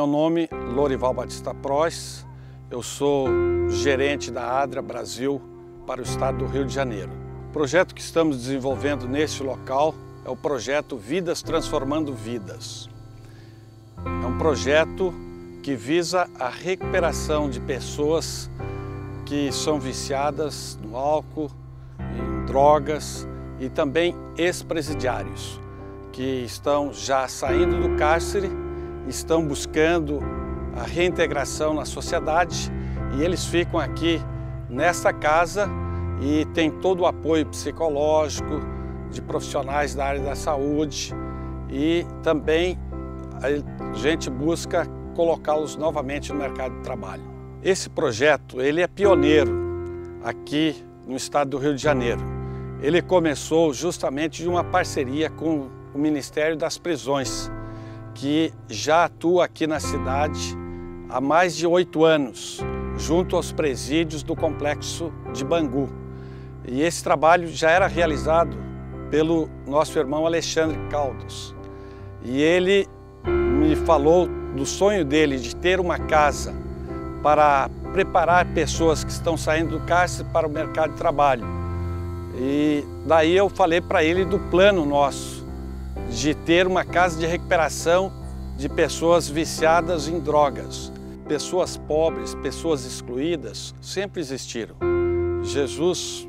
Meu nome é Lorival Batista Prois, eu sou gerente da ADRA Brasil para o estado do Rio de Janeiro. O projeto que estamos desenvolvendo neste local é o projeto Vidas Transformando Vidas. É um projeto que visa a recuperação de pessoas que são viciadas no álcool, em drogas e também ex-presidiários que estão já saindo do cárcere, estão buscando a reintegração na sociedade e eles ficam aqui nesta casa e tem todo o apoio psicológico de profissionais da área da saúde e também a gente busca colocá-los novamente no mercado de trabalho. Esse projeto ele é pioneiro aqui no estado do Rio de Janeiro. Ele começou justamente de uma parceria com o Ministério das Prisões, que já atua aqui na cidade há mais de 8 anos, junto aos presídios do complexo de Bangu. E esse trabalho já era realizado pelo nosso irmão Alexandre Caldas. E ele me falou do sonho dele de ter uma casa para preparar pessoas que estão saindo do cárcere para o mercado de trabalho. E daí eu falei para ele do plano nosso, de ter uma casa de recuperação de pessoas viciadas em drogas. Pessoas pobres, pessoas excluídas, sempre existiram. Jesus,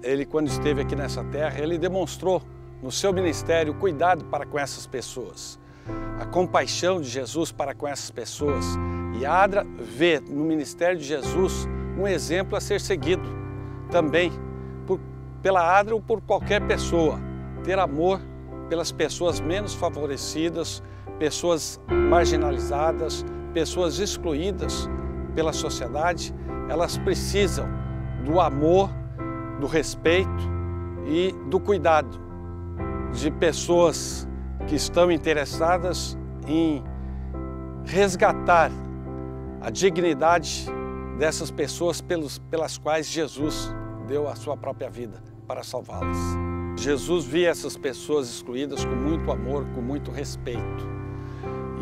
ele quando esteve aqui nessa terra, ele demonstrou no seu ministério o cuidado para com essas pessoas, a compaixão de Jesus para com essas pessoas. E a ADRA vê no ministério de Jesus um exemplo a ser seguido também pela ADRA ou por qualquer pessoa. Ter amor pelas pessoas menos favorecidas, pessoas marginalizadas, pessoas excluídas pela sociedade. Elas precisam do amor, do respeito e do cuidado de pessoas que estão interessadas em resgatar a dignidade dessas pessoas pelas quais Jesus deu a sua própria vida para salvá-las. Jesus via essas pessoas excluídas com muito amor, com muito respeito.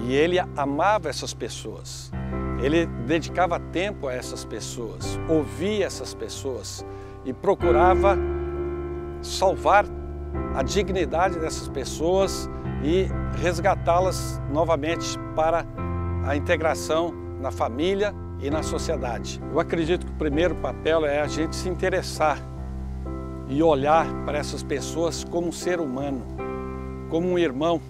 E ele amava essas pessoas. Ele dedicava tempo a essas pessoas, ouvia essas pessoas e procurava salvar a dignidade dessas pessoas e resgatá-las novamente para a integração na família e na sociedade. Eu acredito que o primeiro papel é a gente se interessar e olhar para essas pessoas como um ser humano, como um irmão,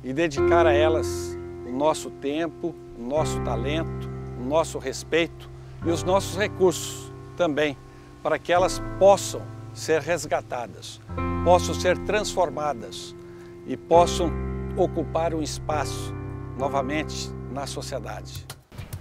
e dedicar a elas o nosso tempo, o nosso talento, o nosso respeito e os nossos recursos também, para que elas possam ser resgatadas, possam ser transformadas e possam ocupar um espaço novamente na sociedade.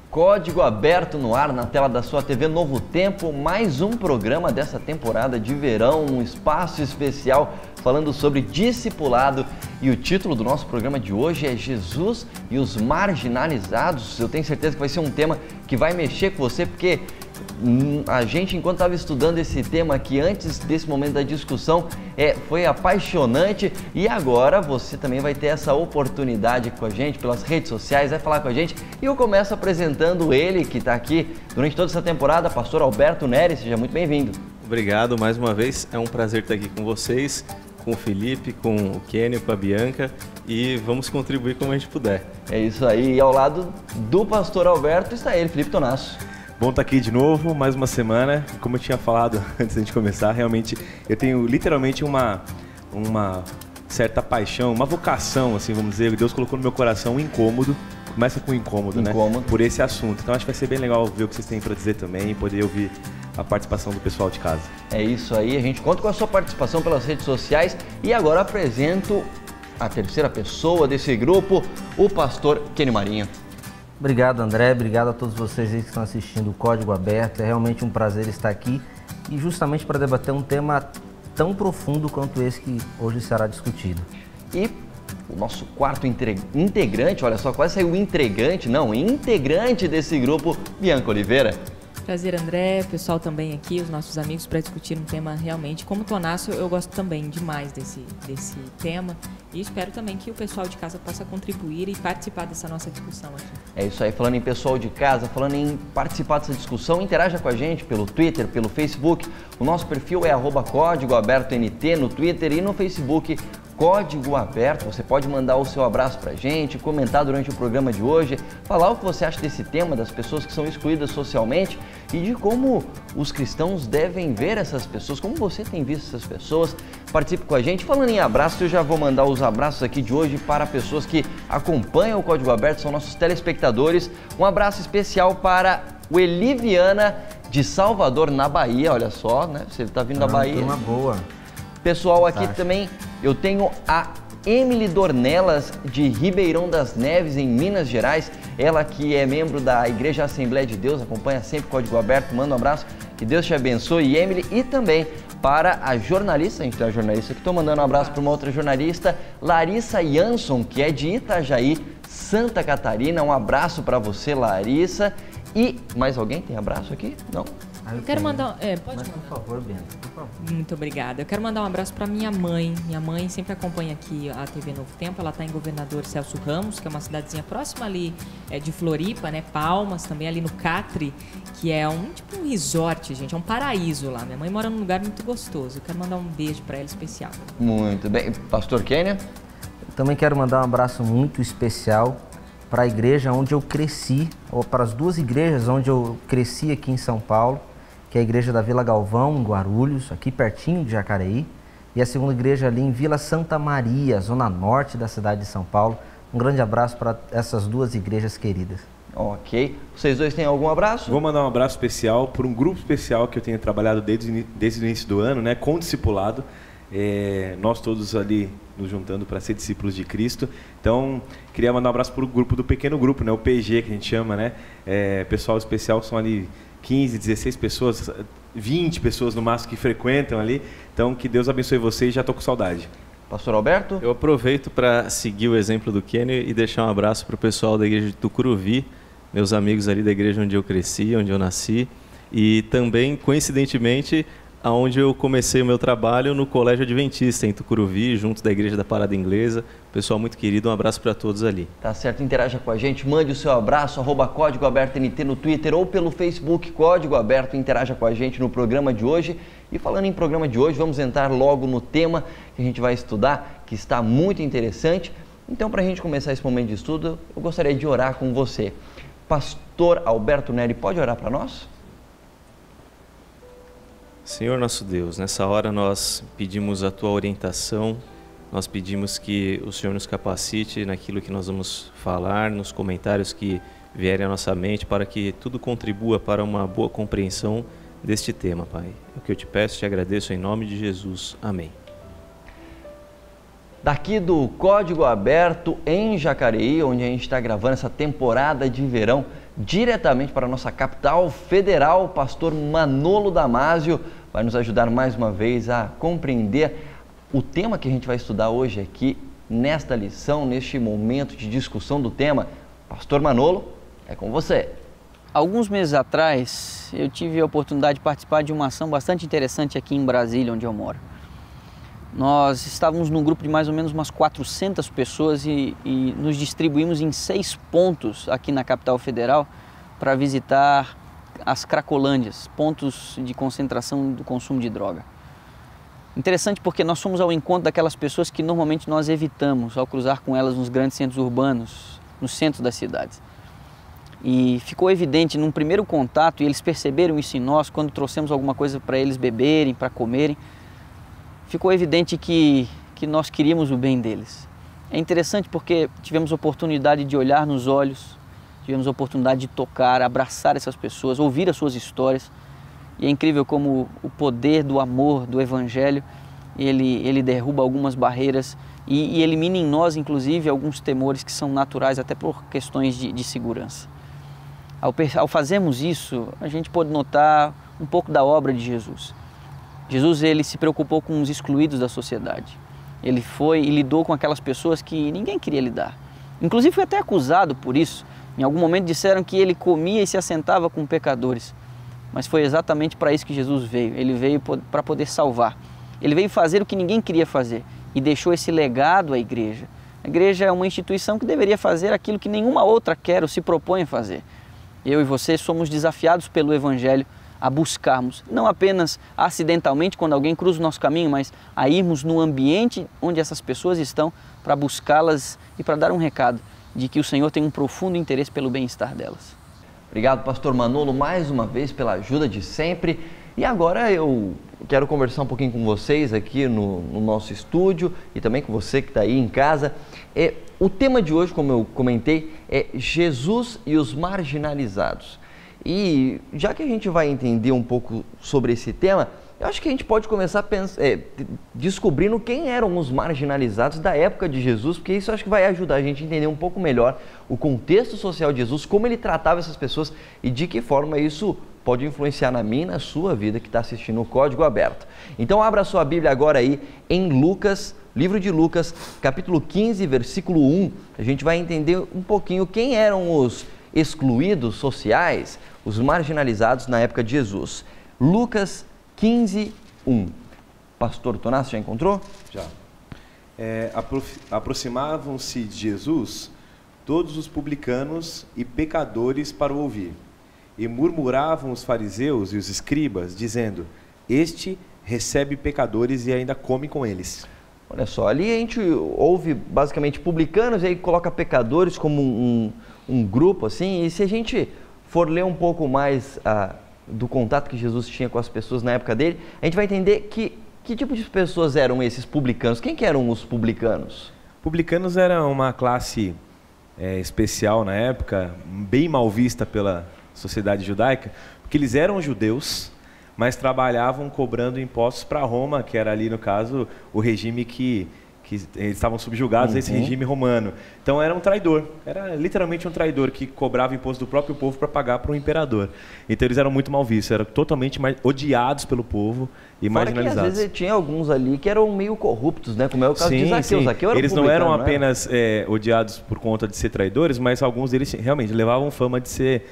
Código Aberto no ar, na tela da sua TV Novo Tempo, mais um programa dessa temporada de verão, um espaço especial falando sobre discipulado. E o título do nosso programa de hoje é Jesus e os Marginalizados. Eu tenho certeza que vai ser um tema que vai mexer com você, porque a gente, enquanto estava estudando esse tema aqui, antes desse momento da discussão, foi apaixonante. E agora você também vai ter essa oportunidade com a gente pelas redes sociais, vai falar com a gente. E eu começo apresentando ele, que está aqui durante toda essa temporada, pastor Alberto Neri. Seja muito bem-vindo. Obrigado mais uma vez, é um prazer estar aqui com vocês, com o Felipe, com o Kenny, com a Bianca, e vamos contribuir como a gente puder. É isso aí, e ao lado do pastor Alberto está ele, Felipe Tonasso. Bom estar aqui de novo, mais uma semana. Como eu tinha falado antes da gente começar, realmente eu tenho literalmente uma certa paixão, uma vocação, assim, vamos dizer. Deus colocou no meu coração um incômodo, começa com incômodo, né? Por esse assunto. Então acho que vai ser bem legal ver o que vocês têm para dizer também e poder ouvir a participação do pessoal de casa. É isso aí, a gente conta com a sua participação pelas redes sociais e agora apresento a terceira pessoa desse grupo, o pastor Kenny Marinho. Obrigado, André, obrigado a todos vocês aí que estão assistindo o Código Aberto. É realmente um prazer estar aqui e justamente para debater um tema tão profundo quanto esse que hoje será discutido. E o nosso quarto integrante, olha só, quase saiu integrante desse grupo, Bianca Oliveira. Prazer, André, o pessoal também aqui, os nossos amigos, para discutir um tema realmente. Como Tonasso, eu gosto também demais desse tema. E espero também que o pessoal de casa possa contribuir e participar dessa nossa discussão aqui. É isso aí, falando em pessoal de casa, falando em participar dessa discussão, interaja com a gente pelo Twitter, pelo Facebook. O nosso perfil é @códigoabertoNT no Twitter e no Facebook Código Aberto. Você pode mandar o seu abraço pra gente, comentar durante o programa de hoje, falar o que você acha desse tema, das pessoas que são excluídas socialmente e de como os cristãos devem ver essas pessoas, como você tem visto essas pessoas. Participe com a gente. Falando em abraço, eu já vou mandar os abraços aqui de hoje para pessoas que acompanham o Código Aberto, são nossos telespectadores. Um abraço especial para o Eliviana de Salvador, na Bahia. Olha só, né? Você está vindo da Bahia. Uma boa. Pessoal, aqui também eu tenho a Emily Dornelas, de Ribeirão das Neves, em Minas Gerais. Ela que é membro da Igreja Assembleia de Deus, acompanha sempre o Código Aberto. Manda um abraço, que Deus te abençoe, Emily. E também para a jornalista, a gente tem uma jornalista que estou mandando um abraço para uma outra jornalista, Larissa Jansson, que é de Itajaí, Santa Catarina. Um abraço para você, Larissa. E mais alguém tem abraço aqui? Não? Eu quero mandar... pode Mas, mandar. por favor, Bento, por favor. Muito obrigada. Eu quero mandar um abraço para minha mãe. Minha mãe sempre acompanha aqui a TV Novo Tempo. Ela está em Governador Celso Ramos, que é uma cidadezinha próxima ali de Floripa, né? Palmas, também ali no Catre, que é um resort, gente. É um paraíso lá. Minha mãe mora num lugar muito gostoso. Eu quero mandar um beijo para ela especial. Muito bem. Pastor Kênia? Também quero mandar um abraço muito especial para a igreja onde eu cresci, ou para as duas igrejas onde eu cresci aqui em São Paulo, que é a igreja da Vila Galvão, em Guarulhos, aqui pertinho de Jacareí, e a segunda igreja ali em Vila Santa Maria, zona norte da cidade de São Paulo. Um grande abraço para essas duas igrejas queridas. Ok. Vocês dois têm algum abraço? Vou mandar um abraço especial por um grupo especial que eu tenho trabalhado desde o início do ano, né, com discipulado. Nós todos ali nos juntando para ser discípulos de Cristo. Então, queria mandar um abraço para o grupo do pequeno grupo, né, o PG, que a gente chama, né? Pessoal especial, são ali 15, 16 pessoas, 20 pessoas no máximo que frequentam ali. Então, que Deus abençoe vocês, já estou com saudade. Pastor Alberto? Eu aproveito para seguir o exemplo do Kenny e deixar um abraço para o pessoal da igreja de Tucuruvi, meus amigos ali da igreja onde eu cresci, onde eu nasci, e também, coincidentemente, onde eu comecei o meu trabalho no Colégio Adventista, em Tucuruvi, junto da Igreja da Parada Inglesa. Pessoal muito querido, um abraço para todos ali. Tá certo, interaja com a gente, mande o seu abraço, @Código Aberto NT no Twitter ou pelo Facebook Código Aberto, interaja com a gente no programa de hoje. E falando em programa de hoje, vamos entrar logo no tema que a gente vai estudar, que está muito interessante. Então, para a gente começar esse momento de estudo, eu gostaria de orar com você. Pastor Alberto Neri, pode orar para nós? Senhor nosso Deus, nessa hora nós pedimos a Tua orientação, nós pedimos que o Senhor nos capacite naquilo que nós vamos falar, nos comentários que vierem à nossa mente, para que tudo contribua para uma boa compreensão deste tema, Pai. É o que eu te peço, te agradeço em nome de Jesus. Amém. Daqui do Código Aberto em Jacareí, onde a gente está gravando essa temporada de verão, diretamente para a nossa capital federal, o pastor Manolo Damasio vai nos ajudar mais uma vez a compreender o tema que a gente vai estudar hoje aqui nesta lição, neste momento de discussão do tema. Pastor Manolo, é com você. Alguns meses atrás, eu tive a oportunidade de participar de uma ação bastante interessante aqui em Brasília, onde eu moro. Nós estávamos num grupo de mais ou menos umas 400 pessoas e nos distribuímos em 6 pontos aqui na capital federal para visitar as Cracolândias, pontos de concentração do consumo de droga. Interessante porque nós fomos ao encontro daquelas pessoas que normalmente nós evitamos ao cruzar com elas nos grandes centros urbanos, nos centros das cidades. E ficou evidente num primeiro contato, e eles perceberam isso em nós, quando trouxemos alguma coisa para eles beberem, para comerem, ficou evidente que nós queríamos o bem deles. É interessante porque tivemos a oportunidade de olhar nos olhos, tivemos a oportunidade de tocar, abraçar essas pessoas, ouvir as suas histórias. E é incrível como o poder do amor, do Evangelho, ele derruba algumas barreiras e elimina em nós, inclusive, alguns temores que são naturais até por questões de segurança. Ao fazermos isso, a gente pode notar um pouco da obra de Jesus. Jesus, ele se preocupou com os excluídos da sociedade. Ele foi e lidou com aquelas pessoas que ninguém queria lidar. Inclusive foi até acusado por isso. Em algum momento disseram que ele comia e se assentava com pecadores. Mas foi exatamente para isso que Jesus veio. Ele veio para poder salvar. Ele veio fazer o que ninguém queria fazer, e deixou esse legado à igreja. A igreja é uma instituição que deveria fazer aquilo que nenhuma outra quer ou se propõe a fazer. Eu e você somos desafiados pelo Evangelho a buscarmos, não apenas acidentalmente quando alguém cruza o nosso caminho, mas a irmos no ambiente onde essas pessoas estão para buscá-las e para dar um recado de que o Senhor tem um profundo interesse pelo bem-estar delas. Obrigado, pastor Manolo, mais uma vez pela ajuda de sempre. E agora eu quero conversar um pouquinho com vocês aqui no nosso estúdio e também com você que está aí em casa. O tema de hoje, como eu comentei, é Jesus e os marginalizados. E já que a gente vai entender um pouco sobre esse tema, eu acho que a gente pode começar descobrindo quem eram os marginalizados da época de Jesus, porque isso acho que vai ajudar a gente a entender um pouco melhor o contexto social de Jesus, como ele tratava essas pessoas e de que forma isso pode influenciar na minha e na sua vida que está assistindo o Código Aberto. Então abra sua Bíblia agora aí em Lucas, livro de Lucas, capítulo 15, versículo 1. A gente vai entender um pouquinho quem eram os excluídos sociais, os marginalizados na época de Jesus. Lucas 15, 1. Pastor Tonás, já encontrou? Já. Aproximavam-se de Jesus todos os publicanos e pecadores para o ouvir. E murmuravam os fariseus e os escribas, dizendo: este recebe pecadores e ainda come com eles. Olha só, ali a gente ouve basicamente publicanos e aí coloca pecadores como um grupo assim. E se a gente for ler um pouco mais do contato que Jesus tinha com as pessoas na época dele, a gente vai entender que tipo de pessoas eram esses publicanos. Quem que eram os publicanos? Publicanos era uma classe especial na época, bem mal vista pela sociedade judaica, porque eles eram judeus, mas trabalhavam cobrando impostos para Roma, que era ali, no caso, o regime que eles estavam subjugados a esse regime romano. Então era um traidor, era literalmente um traidor que cobrava imposto do próprio povo para pagar para o imperador. Então eles eram muito mal vistos, eram totalmente odiados pelo povo e fora marginalizados. Que às vezes tinha alguns ali que eram meio corruptos, né? Como é o caso de Zaqueu. Sim. Zaqueu era eles não eram né? apenas odiados por conta de ser traidores, mas alguns deles realmente levavam fama de ser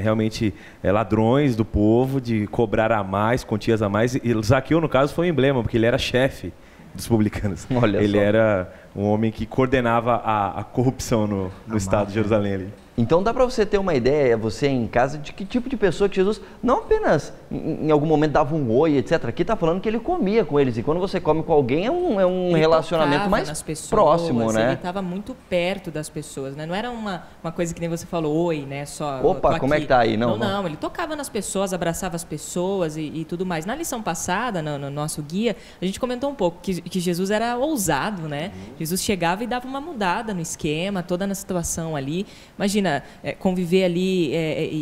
realmente ladrões do povo, de cobrar a mais, quantias a mais. E Zaqueu, no caso, foi um emblema, porque ele era chefe dos publicanos. Ele era um homem que coordenava a corrupção no estado de Jerusalém ali. Então dá para você ter uma ideia, você em casa, de que tipo de pessoa que Jesus não apenas em algum momento dava um oi, etc. Aqui está falando que ele comia com eles. E quando você come com alguém é um relacionamento mais próximo, né? Ele estava muito perto das pessoas, né? Não era uma coisa que nem você falou, oi, né? Só. Opa, como é que tá aí? Não, ele tocava nas pessoas, abraçava as pessoas e tudo mais. Na lição passada, no nosso guia, a gente comentou um pouco que Jesus era ousado, né? Jesus chegava e dava uma mudada no esquema, toda na situação ali. Imagina, conviver ali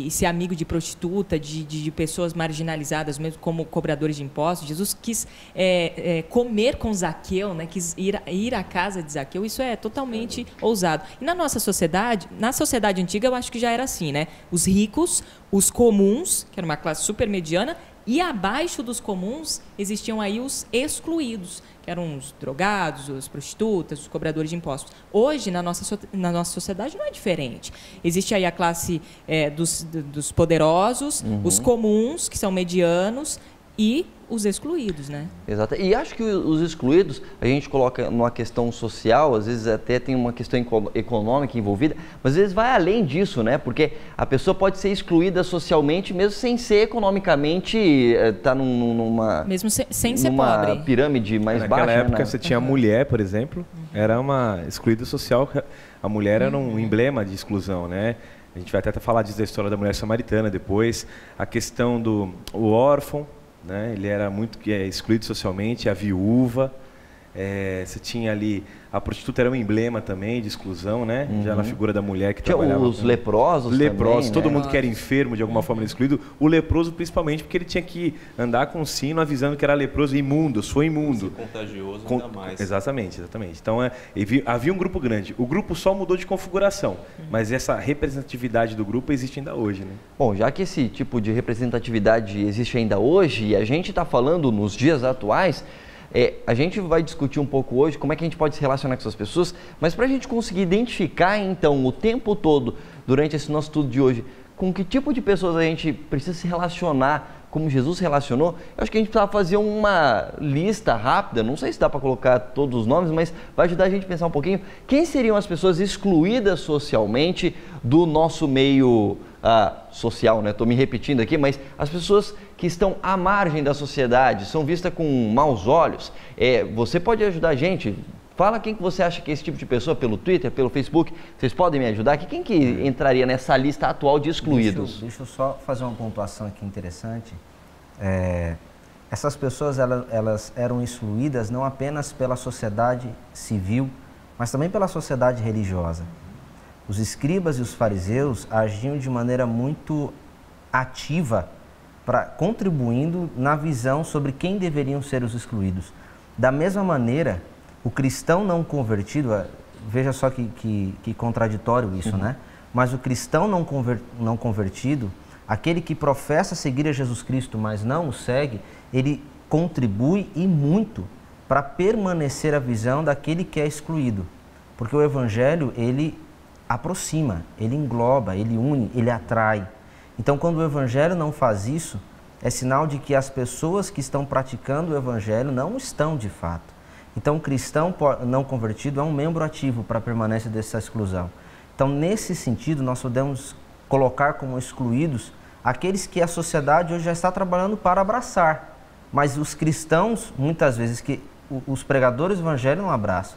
e ser amigo de prostituta, de pessoas marginalizadas, mesmo como cobradores de impostos. Jesus quis comer com Zaqueu, né? Quis ir à casa de Zaqueu. Isso é totalmente ousado. E na nossa sociedade, na sociedade antiga, eu acho que já era assim, né? Os ricos, os comuns, que era uma classe super mediana, e abaixo dos comuns existiam aí os excluídos, que eram os drogados, as prostitutas, os cobradores de impostos. Hoje, na nossa sociedade, não é diferente. Existe aí a classe dos poderosos, os comuns, que são medianos, e os excluídos, né? Exato. E acho que os excluídos, a gente coloca numa questão social, às vezes até tem uma questão econômica envolvida, mas às vezes vai além disso, né? Porque a pessoa pode ser excluída socialmente mesmo sem ser economicamente, tá numa... Mesmo sem ser numa pobre. Pirâmide mais baixa. Naquela época, né? você tinha a mulher, por exemplo, era uma excluída social. A mulher era um emblema de exclusão, né? A gente vai até falar disso da história da mulher samaritana depois. A questão do órfão, né? Ele era muito excluído socialmente, a viúva, você tinha ali, a prostituta era um emblema também de exclusão, né? Já na figura da mulher que trabalhava. Os leprosos também, todo né? mundo que era enfermo de alguma forma era excluído. O leproso principalmente porque ele tinha que andar com um sino avisando que era leproso, imundo, sou imundo. Contagioso ainda mais. Exatamente. Então havia um grupo grande. O grupo só mudou de configuração, mas essa representatividade do grupo existe ainda hoje, né? Bom, já que esse tipo de representatividade existe ainda hoje e a gente está falando nos dias atuais, a gente vai discutir um pouco hoje como é que a gente pode se relacionar com essas pessoas, mas para a gente conseguir identificar, então, o tempo todo, durante esse nosso estudo de hoje, com que tipo de pessoas a gente precisa se relacionar como Jesus relacionou, eu acho que a gente precisava fazer uma lista rápida, não sei se dá para colocar todos os nomes, mas vai ajudar a gente a pensar um pouquinho quem seriam as pessoas excluídas socialmente do nosso meio social, né? Estou me repetindo aqui, mas as pessoas que estão à margem da sociedade, são vistas com maus olhos. Você pode ajudar a gente? Fala quem que você acha que é esse tipo de pessoa, pelo Twitter, pelo Facebook, vocês podem me ajudar? Quem que entraria nessa lista atual de excluídos? Deixa eu só fazer uma pontuação aqui interessante. Essas pessoas elas eram excluídas não apenas pela sociedade civil, mas também pela sociedade religiosa. Os escribas e os fariseus agiam de maneira muito ativa, contribuindo na visão sobre quem deveriam ser os excluídos. Da mesma maneira, o cristão não convertido, veja só que contraditório isso, né? Mas o cristão não convertido, aquele que professa seguir a Jesus Cristo, mas não o segue, ele contribui e muito para permanecer a visão daquele que é excluído. Porque o Evangelho, ele aproxima, ele engloba, ele une, ele atrai. Então, quando o Evangelho não faz isso, é sinal de que as pessoas que estão praticando o Evangelho não estão de fato. Então, o cristão não convertido é um membro ativo para a permanência dessa exclusão. Então, nesse sentido, nós podemos colocar como excluídos aqueles que a sociedade hoje já está trabalhando para abraçar. Mas os cristãos, muitas vezes, que os pregadores do Evangelho não abraçam.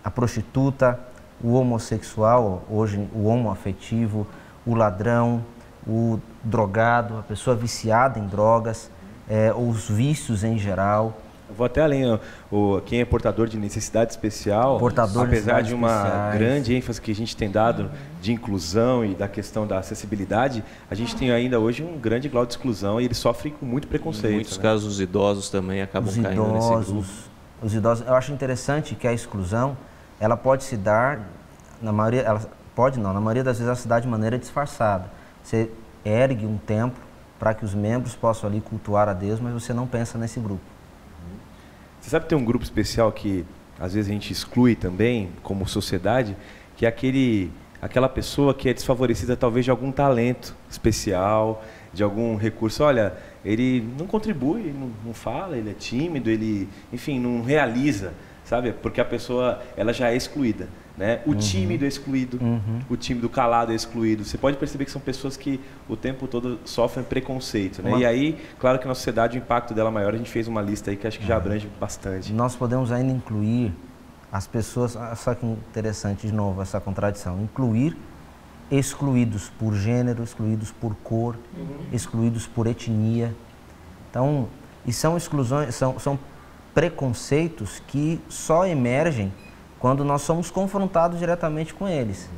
A prostituta, o homossexual, hoje o homoafetivo, o ladrão, o drogado, a pessoa viciada em drogas, os vícios em geral. Eu vou até além, quem é portador de necessidade especial, apesar de uma grande ênfase que a gente tem dado de inclusão e da questão da acessibilidade, a gente tem ainda hoje um grande grau de exclusão e eles sofrem com muito preconceito. Em muitos casos os idosos também acabam caindo nesse grupo. Os idosos, eu acho interessante que a exclusão, ela pode se dar, na maioria das vezes ela se dá de maneira disfarçada. Você ergue um templo para que os membros possam ali cultuar a Deus, mas você não pensa nesse grupo. Você sabe que tem um grupo especial que às vezes a gente exclui também, como sociedade, que é aquela pessoa que é desfavorecida talvez de algum talento especial, de algum recurso. Olha, ele não contribui, não fala, ele é tímido, ele, enfim, não realiza, sabe? Porque a pessoa, ela já é excluída, né? O tímido é excluído, o tímido calado é excluído. Você pode perceber que são pessoas que o tempo todo sofrem preconceito, né? E aí, claro que na sociedade o impacto dela é maior. A gente fez uma lista aí que acho que já abrange bastante. Nós podemos ainda incluir as pessoas, só que interessante de novo essa contradição, incluir excluídos por gênero, excluídos por cor, excluídos por etnia. Então, e são exclusões, são preconceitos que só emergem quando nós somos confrontados diretamente com eles.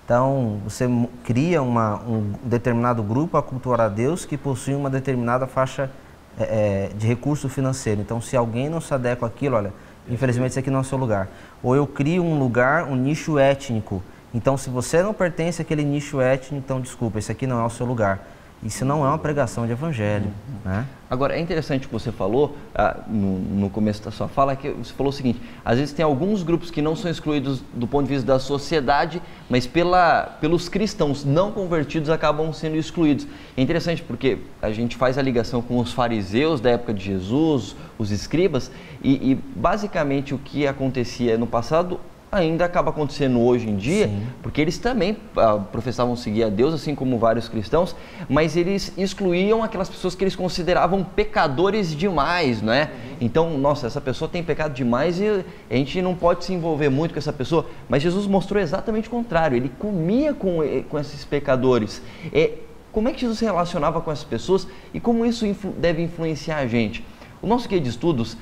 Então, você cria um determinado grupo a cultuar a Deus que possui uma determinada faixa de recurso financeiro. Então, se alguém não se adequa àquilo, olha, infelizmente esse aqui não é o seu lugar. Ou eu crio um lugar, um nicho étnico. Então, se você não pertence àquele nicho étnico, então, desculpa, esse aqui não é o seu lugar. Isso não é uma pregação de evangelho, né? Agora, é interessante o que você falou no começo da sua fala, que você falou o seguinte: às vezes tem alguns grupos que não são excluídos do ponto de vista da sociedade, mas pelos cristãos não convertidos acabam sendo excluídos. É interessante porque a gente faz a ligação com os fariseus da época de Jesus, os escribas, e basicamente o que acontecia no passado ainda acaba acontecendo hoje em dia, porque eles também professavam seguir a Deus, assim como vários cristãos, mas eles excluíam aquelas pessoas que eles consideravam pecadores demais, né? Então, nossa, essa pessoa tem pecado demais e a gente não pode se envolver muito com essa pessoa, mas Jesus mostrou exatamente o contrário, ele comia com esses pecadores. Como é que Jesus se relacionava com essas pessoas e como isso deve influenciar a gente? O nosso guia de estudos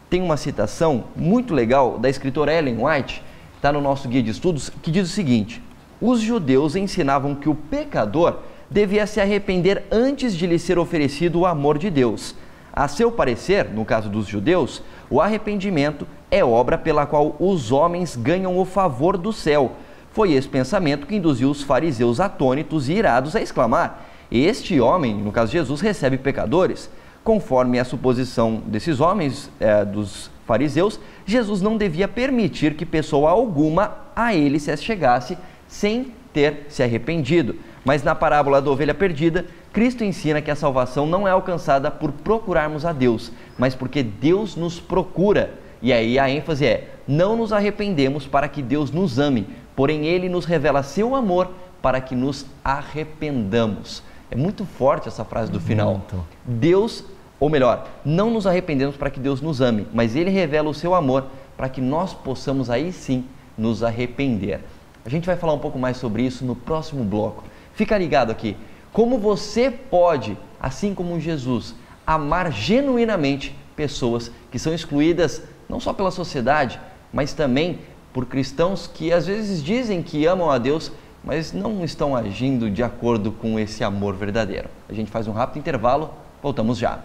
tem uma citação muito legal da escritora Ellen White, está no nosso guia de estudos, que diz o seguinte: os judeus ensinavam que o pecador devia se arrepender antes de lhe ser oferecido o amor de Deus. A seu parecer, no caso dos judeus, o arrependimento é obra pela qual os homens ganham o favor do céu. Foi esse pensamento que induziu os fariseus atônitos e irados a exclamar: este homem, no caso de Jesus, recebe pecadores. Conforme a suposição desses homens, dos fariseus, Jesus não devia permitir que pessoa alguma a ele se chegasse sem ter se arrependido. Mas na parábola da ovelha perdida, Cristo ensina que a salvação não é alcançada por procurarmos a Deus, mas porque Deus nos procura. E aí a ênfase é: não nos arrependemos para que Deus nos ame, porém Ele nos revela seu amor para que nos arrependamos. É muito forte essa frase do final. Deus, ou melhor, não nos arrependemos para que Deus nos ame, mas Ele revela o seu amor para que nós possamos aí sim nos arrepender. A gente vai falar um pouco mais sobre isso no próximo bloco. Fica ligado aqui. Como você pode, assim como Jesus, amar genuinamente pessoas que são excluídas não só pela sociedade, mas também por cristãos que às vezes dizem que amam a Deus, mas não estão agindo de acordo com esse amor verdadeiro. A gente faz um rápido intervalo, voltamos já.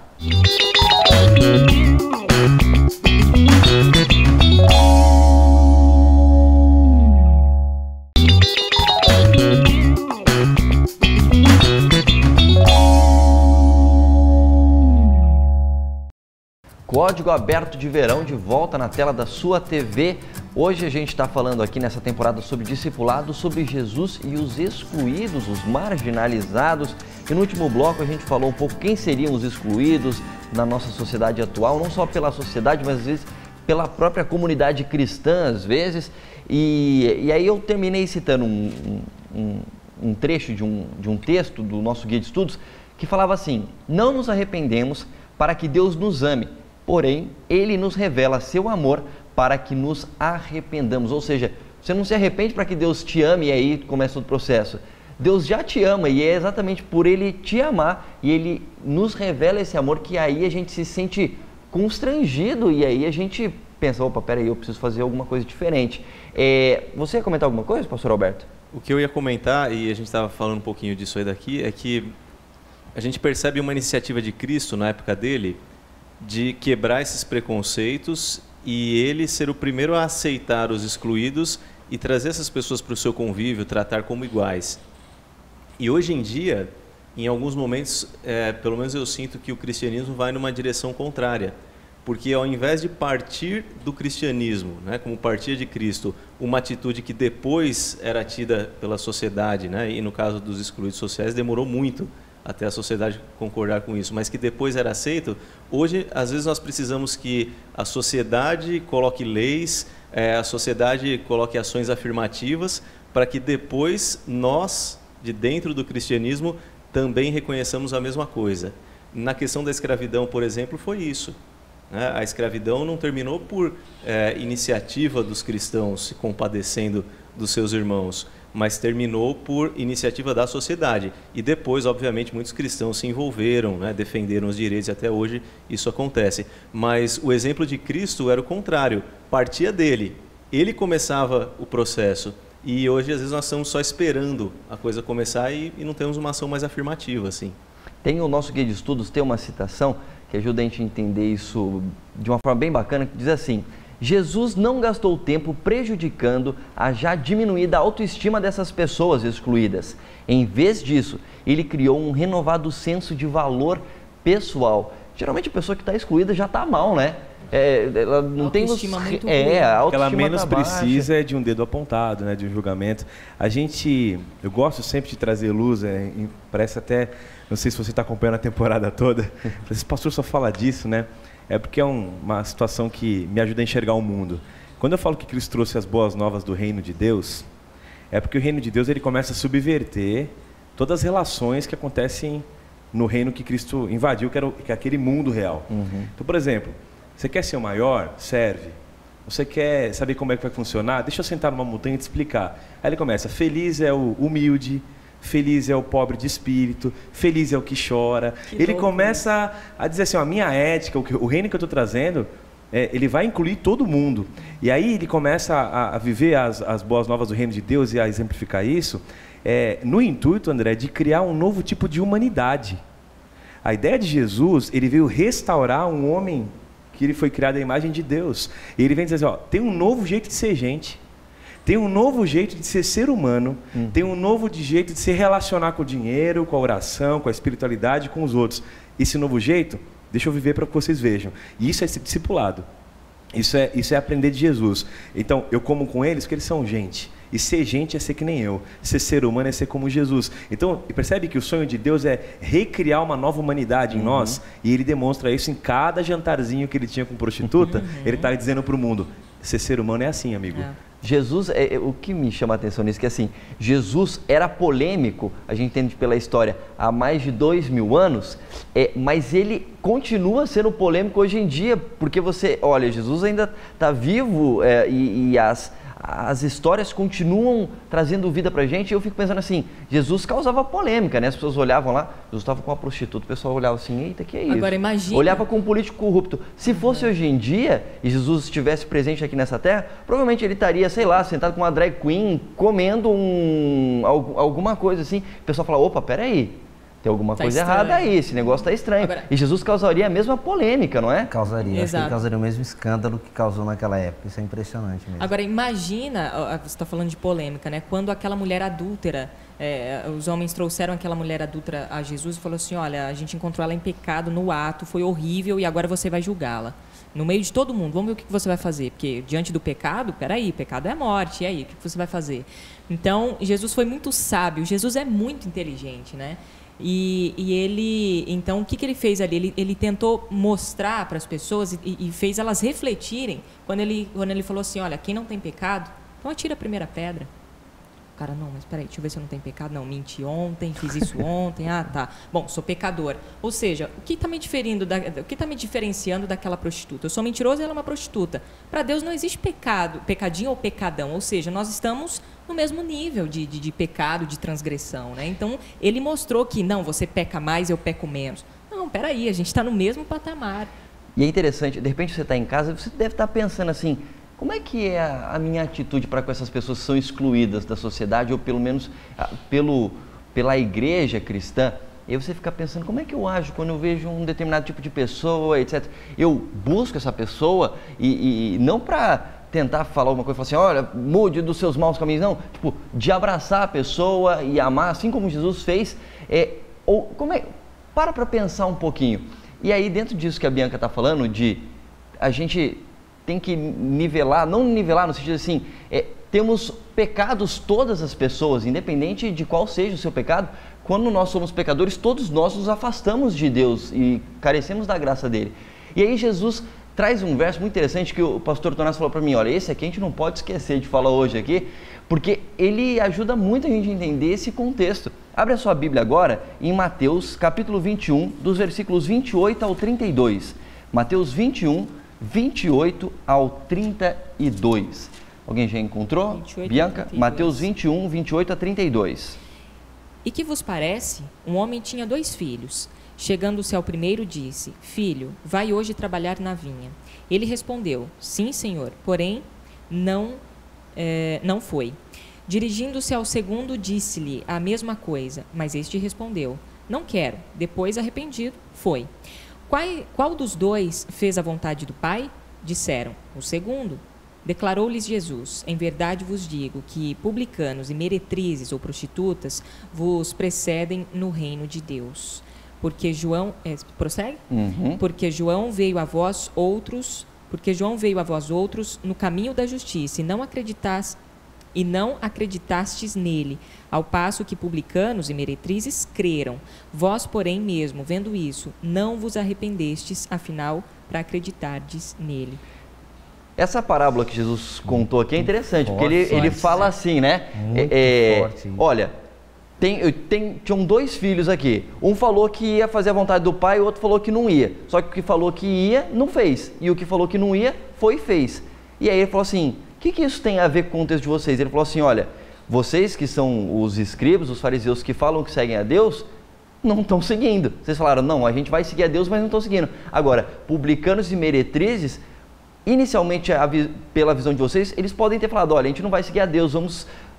Código Aberto de Verão de volta na tela da sua TV. Hoje a gente está falando aqui nessa temporada sobre discipulado, sobre Jesus e os excluídos, os marginalizados. E no último bloco a gente falou um pouco quem seriam os excluídos na nossa sociedade atual, não só pela sociedade, mas às vezes pela própria comunidade cristã, às vezes. E aí eu terminei citando um trecho de um texto do nosso guia de estudos que falava assim: não nos arrependemos para que Deus nos ame, porém, Ele nos revela seu amor para que nos arrependamos. Ou seja, você não se arrepende para que Deus te ame e aí começa o processo. Deus já te ama e é exatamente por Ele te amar e Ele nos revela esse amor que aí a gente se sente constrangido e aí a gente pensa: opa, peraí, eu preciso fazer alguma coisa diferente. Você ia comentar alguma coisa, pastor Alberto? O que eu ia comentar, e a gente estava falando um pouquinho disso aí daqui, é que a gente percebe uma iniciativa de Cristo na época dele de quebrar esses preconceitos e ele ser o primeiro a aceitar os excluídos e trazer essas pessoas para o seu convívio, tratar como iguais. E hoje em dia, em alguns momentos, pelo menos eu sinto que o cristianismo vai numa direção contrária, porque ao invés de partir do cristianismo, né, como partir de Cristo, uma atitude que depois era tida pela sociedade, né, e no caso dos excluídos sociais demorou muito até a sociedade concordar com isso, mas que depois era aceito. Hoje, às vezes, nós precisamos que a sociedade coloque leis, a sociedade coloque ações afirmativas, para que depois nós, de dentro do cristianismo, também reconheçamos a mesma coisa. Na questão da escravidão, por exemplo, foi isso. A escravidão não terminou por iniciativa dos cristãos se compadecendo dos seus irmãos, mas terminou por iniciativa da sociedade. E depois, obviamente, muitos cristãos se envolveram, né, defenderam os direitos, e até hoje isso acontece. Mas o exemplo de Cristo era o contrário, partia dele, ele começava o processo. E hoje, às vezes, nós estamos só esperando a coisa começar e não temos uma ação mais afirmativa, assim. Tem o nosso guia de estudos, tem uma citação que ajuda a gente a entender isso de uma forma bem bacana, que diz assim: Jesus não gastou tempo prejudicando a já diminuída autoestima dessas pessoas excluídas. Em vez disso, ele criou um renovado senso de valor pessoal. Geralmente a pessoa que está excluída já está mal, né? Ela não tem autoestima muito a autoestima que ela menos tá precisa é de um dedo apontado, né, de um julgamento. Eu gosto sempre de trazer luz, parece até, não sei se você está acompanhando a temporada toda, esse pastor só fala disso, né? É porque é uma situação que me ajuda a enxergar o mundo. Quando eu falo que Cristo trouxe as boas novas do reino de Deus, é porque o reino de Deus ele começa a subverter todas as relações que acontecem no reino que Cristo invadiu, que é aquele mundo real. Uhum. Então, por exemplo, você quer ser o maior? Serve. Você quer saber como é que vai funcionar? Deixa eu sentar numa montanha e te explicar. Aí ele começa: feliz é o humilde, feliz é o pobre de espírito, feliz é o que chora. Ele começa a dizer assim: a minha ética, o reino que eu estou trazendo, ele vai incluir todo mundo. E aí ele começa a viver as boas novas do reino de Deus e a exemplificar isso, no intuito, André, de criar um novo tipo de humanidade. A ideia de Jesus, ele veio restaurar um homem que ele foi criado à imagem de Deus. E ele vem dizer assim: tem um novo jeito de ser gente. Tem um novo jeito de ser humano, tem um novo jeito de se relacionar com o dinheiro, com a oração, com a espiritualidade, com os outros. Esse novo jeito, deixa eu viver para que vocês vejam. E isso é discipulado. Isso é aprender de Jesus. Então, eu como com eles porque eles são gente. E ser gente é ser que nem eu. Ser ser humano é ser como Jesus. Então, percebe que o sonho de Deus é recriar uma nova humanidade em nós. E ele demonstra isso em cada jantarzinho que ele tinha com prostituta. Ele está dizendo para o mundo, ser humano é assim, amigo. Jesus, o que me chama a atenção nisso, que assim, Jesus era polêmico, a gente entende pela história, há mais de 2000 anos, mas ele continua sendo polêmico hoje em dia, porque você, olha, Jesus ainda está vivo e as histórias continuam trazendo vida pra gente. E eu fico pensando assim, Jesus causava polêmica, né? As pessoas olhavam lá, Jesus estava com uma prostituta, o pessoal olhava assim, eita, que é isso? Agora imagina. Olhava com um político corrupto. Se fosse hoje em dia, e Jesus estivesse presente aqui nessa terra, provavelmente ele estaria, sei lá, sentado com uma drag queen, comendo alguma coisa assim. O pessoal fala, opa, peraí, tem alguma coisa errada aí, esse negócio tá estranho. Agora, e Jesus causaria a mesma polêmica, não é? Causaria, acho que ele causaria o mesmo escândalo que causou naquela época, isso é impressionante mesmo. Agora imagina, você está falando de polêmica, né? Quando aquela mulher adúltera, os homens trouxeram aquela mulher adúltera a Jesus e falou assim, olha, a gente encontrou ela em pecado no ato, foi horrível e agora você vai julgá-la. No meio de todo mundo, vamos ver o que você vai fazer, porque diante do pecado, peraí, pecado é morte, e aí, o que você vai fazer? Então, Jesus foi muito sábio, Jesus é muito inteligente, né? E ele, então, o que ele fez ali? Ele tentou mostrar para as pessoas e fez elas refletirem quando ele falou assim, olha, quem não tem pecado, então atira a primeira pedra. O cara, não, mas peraí, deixa eu ver se eu não tenho pecado. Não, menti ontem, fiz isso ontem, tá. Bom, sou pecador. Ou seja, o que está me diferenciando daquela prostituta? Eu sou mentiroso e ela é uma prostituta. Para Deus não existe pecado, pecadinho ou pecadão. Ou seja, nós estamos no mesmo nível de pecado, de transgressão, né? Então, ele mostrou que, não, você peca mais, eu peco menos. Não, peraí, a gente está no mesmo patamar. E é interessante, de repente você está em casa, você deve estar pensando assim, como é que é a minha atitude para com essas pessoas que são excluídas da sociedade, ou pelo menos pela igreja cristã? E aí você fica pensando, como é que eu ajo quando eu vejo um determinado tipo de pessoa, etc. Eu busco essa pessoa e não para tentar falar alguma coisa, falar assim, olha, mude dos seus maus caminhos, não. Tipo, de abraçar a pessoa e amar, assim como Jesus fez. Para pensar um pouquinho. E aí, dentro disso que a Bianca está falando, de a gente tem que nivelar, não nivelar no sentido assim, temos pecados todas as pessoas, independente de qual seja o seu pecado. Quando nós somos pecadores, todos nós nos afastamos de Deus e carecemos da graça dele. E aí Jesus traz um verso muito interessante que o pastor Tonás falou para mim, olha, esse aqui a gente não pode esquecer de falar hoje aqui, porque ele ajuda muito a gente a entender esse contexto. Abre a sua Bíblia agora em Mateus capítulo 21, dos versículos 28 ao 32. Mateus 21, 28 ao 32. Alguém já encontrou? Bianca? Mateus 21, 28 a 32. E que vos parece? Um homem tinha 2 filhos. Chegando-se ao primeiro, disse, filho, vai hoje trabalhar na vinha. Ele respondeu, sim, senhor, porém não foi. Dirigindo-se ao segundo, disse-lhe a mesma coisa, mas este respondeu, não quero. Depois, arrependido, foi. Qual dos 2 fez a vontade do Pai? Disseram, o segundo. Declarou-lhes Jesus, em verdade vos digo que publicanos e meretrizes ou prostitutas vos precedem no reino de Deus. Porque João, prossegue? Porque João veio a vós outros, no caminho da justiça e não acreditastes nele, ao passo que publicanos e meretrizes creram. Vós, porém, mesmo vendo isso, não vos arrependestes, afinal, para acreditardes nele. Essa parábola que Jesus contou aqui é interessante, porque ele fala assim, né? Forte. Olha, tinham 2 filhos aqui. Um falou que ia fazer a vontade do pai, o outro falou que não ia. Só que o que falou que ia, não fez. E o que falou que não ia, foi e fez. E aí ele falou assim, o que isso tem a ver com o contexto de vocês? Ele falou assim, olha, vocês que são os escribas, os fariseus que falam que seguem a Deus, não estão seguindo. Vocês falaram, não, a gente vai seguir a Deus, mas não estão seguindo. Agora, publicanos e meretrizes, inicialmente, pela visão de vocês, eles podem ter falado, olha, a gente não vai seguir a Deus,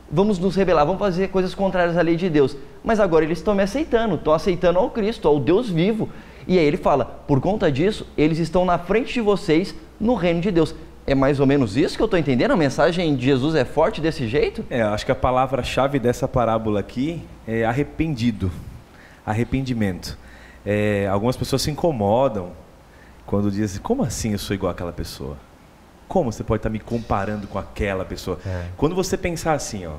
vamos nos rebelar, vamos fazer coisas contrárias à lei de Deus. Mas agora eles estão me aceitando, estão aceitando ao Cristo, ao Deus vivo. E aí ele fala, por conta disso, eles estão na frente de vocês no reino de Deus. É mais ou menos isso que eu estou entendendo? A mensagem de Jesus é forte desse jeito? Acho que a palavra-chave dessa parábola aqui é arrependimento. Algumas pessoas se incomodam quando dizem, como assim eu sou igual àquela pessoa? Como você pode estar me comparando com aquela pessoa? Quando você pensar assim, ó,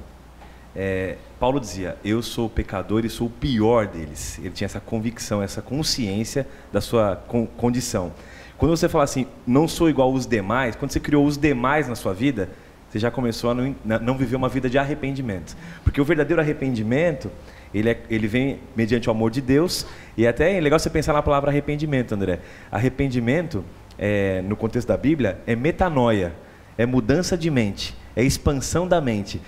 Paulo dizia, eu sou pecador e sou o pior deles. Ele tinha essa convicção, essa consciência da sua condição. Quando você fala assim, não sou igual aos demais, quando você criou os demais na sua vida, você já começou a não viver uma vida de arrependimento. Porque o verdadeiro arrependimento, ele vem mediante o amor de Deus, e até é legal você pensar na palavra arrependimento, André. Arrependimento, no contexto da Bíblia, é metanoia, é mudança de mente, é expansão da mente.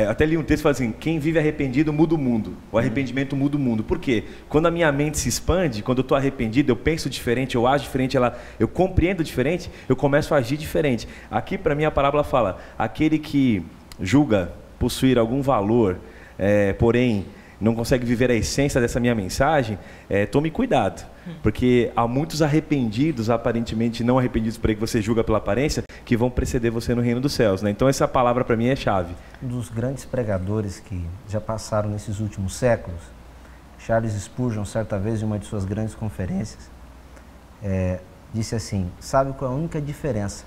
Até li um texto que fala assim, quem vive arrependido muda o mundo, o arrependimento muda o mundo. Por quê? Quando a minha mente se expande, quando eu estou arrependido, eu penso diferente, eu ajo diferente, eu compreendo diferente, eu começo a agir diferente. Aqui para mim a parábola fala, aquele que julga possuir algum valor, porém não consegue viver a essência dessa minha mensagem, tome cuidado. Porque há muitos arrependidos, aparentemente não arrependidos por aí que você julga pela aparência, que vão preceder você no reino dos céus, né? Então essa palavra para mim é chave. Um dos grandes pregadores que já passaram nesses últimos séculos, Charles Spurgeon, certa vez em uma de suas grandes conferências, disse assim, sabe qual é a única diferença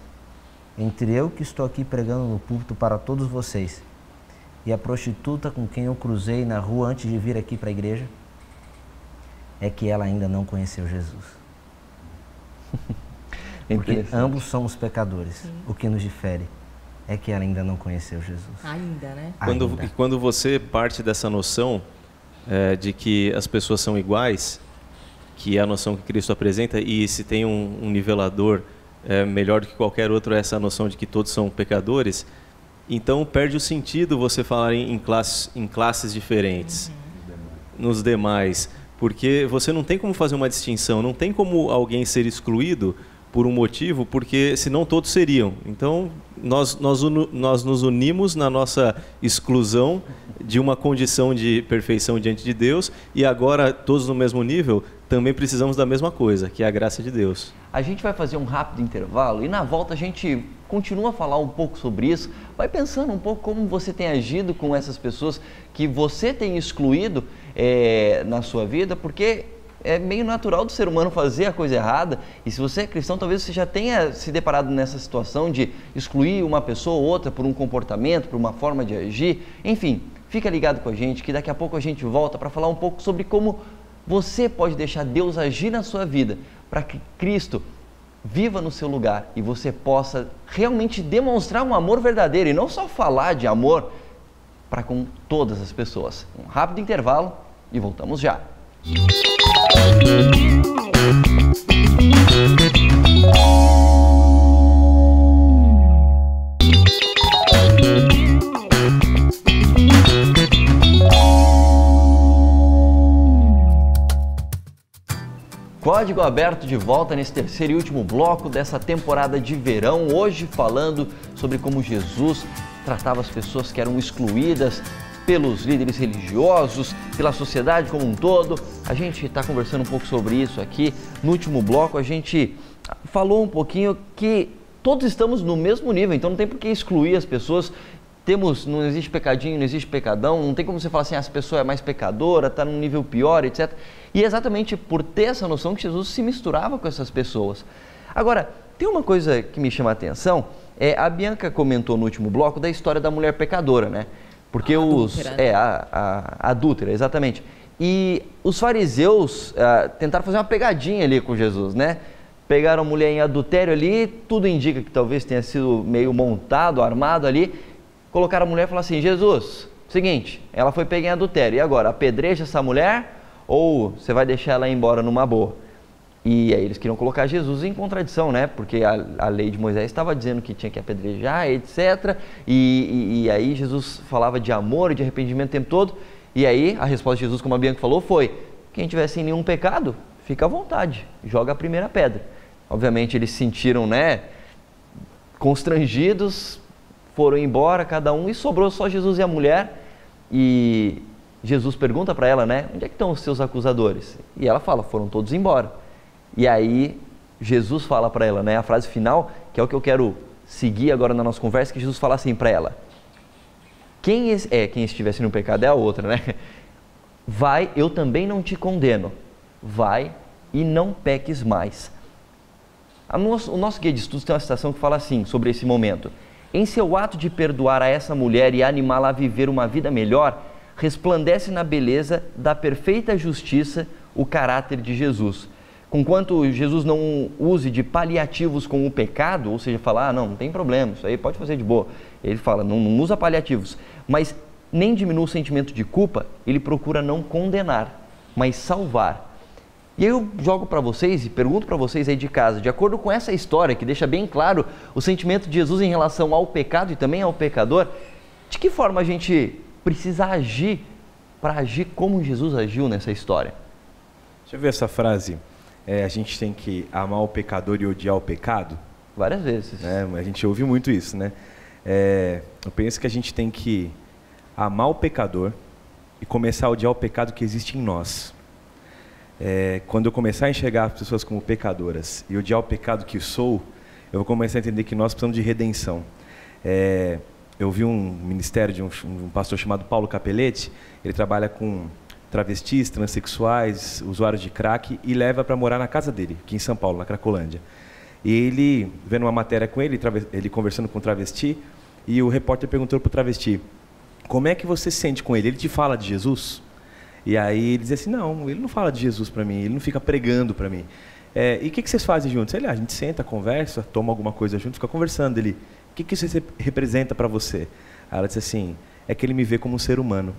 entre eu que estou aqui pregando no púlpito para todos vocês e a prostituta com quem eu cruzei na rua antes de vir aqui para a igreja? É que ela ainda não conheceu Jesus. Porque ambos somos pecadores. Sim. O que nos difere é que ela ainda não conheceu Jesus. Ainda, né? Quando você parte dessa noção de que as pessoas são iguais, que é a noção que Cristo apresenta, e se tem um nivelador melhor do que qualquer outro, é essa noção de que todos são pecadores, então perde o sentido você falar em classes diferentes, nos demais. Porque você não tem como fazer uma distinção, não tem como alguém ser excluído por um motivo, porque senão todos seriam. Então, nós nos unimos na nossa exclusão de uma condição de perfeição diante de Deus, e agora, todos no mesmo nível, também precisamos da mesma coisa, que é a graça de Deus. A gente vai fazer um rápido intervalo e na volta a gente continua a falar um pouco sobre isso. Vai pensando um pouco como você tem agido com essas pessoas que você tem excluído na sua vida, porque é meio natural do ser humano fazer a coisa errada, e se você é cristão, talvez você já tenha se deparado nessa situação de excluir uma pessoa ou outra por um comportamento, por uma forma de agir. Enfim, fica ligado com a gente, que daqui a pouco a gente volta para falar um pouco sobre como você pode deixar Deus agir na sua vida, para que Cristo viva no seu lugar e você possa realmente demonstrar um amor verdadeiro, e não só falar de amor para com todas as pessoas. Um rápido intervalo e voltamos já. Código Aberto de volta nesse terceiro e último bloco dessa temporada de verão, hoje falando sobre como Jesus tratava as pessoas que eram excluídas pelos líderes religiosos, pela sociedade como um todo. A gente está conversando um pouco sobre isso aqui. No último bloco a gente falou um pouquinho que todos estamos no mesmo nível, então não tem por que excluir as pessoas. Não existe pecadinho, não existe pecadão, não tem como você falar assim, essa pessoa é mais pecadora, está num nível pior, etc. E é exatamente por ter essa noção que Jesus se misturava com essas pessoas. Agora, tem uma coisa que me chama a atenção, a Bianca comentou no último bloco da história da mulher pecadora, né? Porque a adúltera, exatamente. E os fariseus tentaram fazer uma pegadinha ali com Jesus, né? Pegaram a mulher em adultério ali, tudo indica que talvez tenha sido meio montado, armado ali. Colocaram a mulher e falaram assim, Jesus, seguinte, ela foi pega em adultério, e agora, apedreja essa mulher ou você vai deixar ela ir embora numa boa? E aí eles queriam colocar Jesus em contradição, né? Porque a lei de Moisés estava dizendo que tinha que apedrejar, etc. E aí Jesus falava de amor e de arrependimento o tempo todo. E aí a resposta de Jesus, como a Bianca falou, foi, quem tiver sem nenhum pecado, fica à vontade, joga a primeira pedra. Obviamente eles se sentiram, né, constrangidos, foram embora cada um e sobrou só Jesus e a mulher. E Jesus pergunta para ela, né, onde é que estão os seus acusadores? E ela fala, foram todos embora. E aí Jesus fala para ela, né, a frase final, que é o que eu quero seguir agora na nossa conversa, que Jesus fala assim para ela, quem estivesse no pecado é a outra, né? Vai, eu também não te condeno, vai e não peques mais. O nosso guia de estudos tem uma citação que fala assim sobre esse momento. Em seu ato de perdoar a essa mulher e animá-la a viver uma vida melhor, resplandece na beleza da perfeita justiça o caráter de Jesus. Conquanto Jesus não use de paliativos com o pecado, ou seja, falar, não tem problema, isso aí pode fazer de boa. Ele fala, não usa paliativos, mas nem diminui o sentimento de culpa, ele procura não condenar, mas salvar. E aí eu jogo para vocês e pergunto para vocês aí de casa, de acordo com essa história que deixa bem claro o sentimento de Jesus em relação ao pecado e também ao pecador, de que forma a gente precisa agir para agir como Jesus agiu nessa história? Deixa eu ver essa frase. A gente tem que amar o pecador e odiar o pecado? Várias vezes. A gente ouve muito isso, né? Eu penso que a gente tem que amar o pecador e começar a odiar o pecado que existe em nós. Quando eu começar a enxergar as pessoas como pecadoras e odiar o pecado que sou, eu vou começar a entender que nós precisamos de redenção. Eu vi um ministério de um pastor chamado Paulo Capelletti. Ele trabalha com travestis, transexuais, usuários de crack e leva para morar na casa dele, aqui em São Paulo, na Cracolândia. E ele, vendo uma matéria com ele conversando com o travesti, e o repórter perguntou para o travesti, como é que você se sente com ele? Ele te fala de Jesus? E aí ele dizia assim, não, ele não fala de Jesus para mim, ele não fica pregando para mim. E o que vocês fazem juntos? A gente senta, conversa, toma alguma coisa junto, fica conversando. Ele, o que isso representa para você? Aí ela disse assim, é que ele me vê como um ser humano.